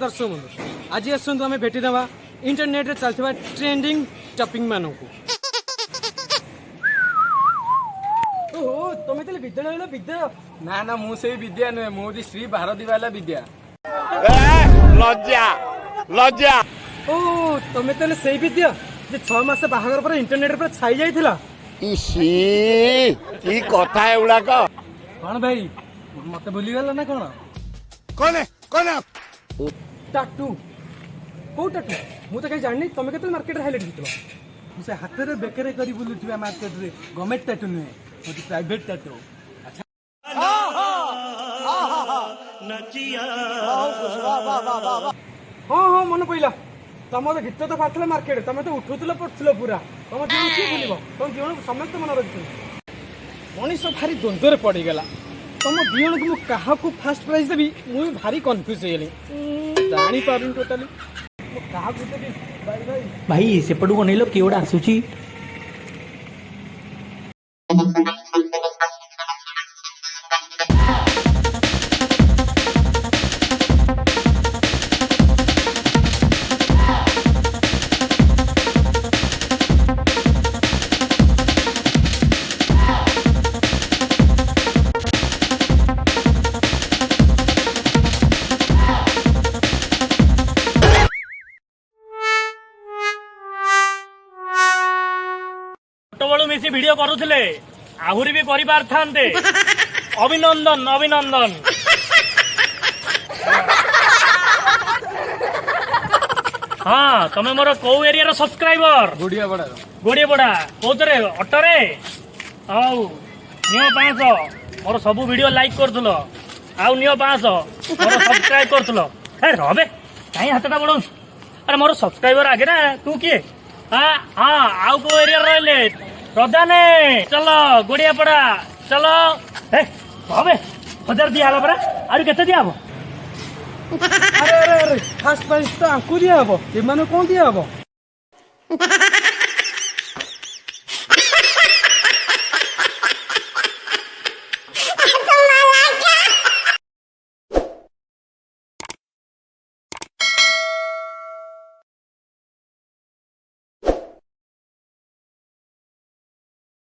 दर्शक बंधु आज आसतु आम भेटिदेवा इंटरनेट रे चलता ट्रेंडिंग टॉपिक मान को। ओहो तुम तो विद्यालय विद्या ना ना मुझे विद्या नुहे मुझे श्री भारती वाला विद्या। लज्जा लज्जा ओ तुम तो से विद्या जे 6 मास बाहागर पर इंटरनेट पर छाई जाइथिला। इसी की कथा है उड़ाक कौन भाई मत भूली गल ना कौन कौन टाटू कौ टाटू मु तो कहीं जाननी तुम के मार्केट हाइलाइट होइतलो मुझे हाथ में बेकर करी बुलुथिबा मार्केट रे गवर्नमेंट टाटू नुहे मोदी प्राइवेट टाटू। हाँ हाँ मन पड़ा तुम तो गीत तो बाहर मार्केट तुम तो उठुल पड़ुल पूरा तुम जीवन किए भूल तुम जीवन समस्त मन रखी मनीष भारी द्वंद्व पड़गला तुम दिजन को क्या फास्ट प्राइज देवी मुझे भारी कन्फ्यूज हो जानी पार टोटाली क्या देवी भाई सेपटू अनेल किए गोटे आसूची बड़ू मिसी वीडियो करुले आहुरी भी करि पारथांते अभिनंदन अभिनंदन। हाँ तमे मोर कौ एरिया रो सब्सक्राइबर गुड़िया बड़ा गोड़िया कौतरे अटरे आउ नियो 500 मोर सब वीडियो लाइक करथुलो आउ नियो 500 मोर सब्सक्राइब करथुलो। ए रहबे काई हाथटा बडो अरे मोर सब्सक्राइबर आगे ना तू किए। हाँ हाँ आउ को एरिया रहले प्रधाने चलो गुड़िया पड़ा चलो हे 1000 दिया हला परा आरु केते दिया हबो। अरे अरे अरे फास्ट प्राइज तो आंकु दिया हम कौन दिया हम।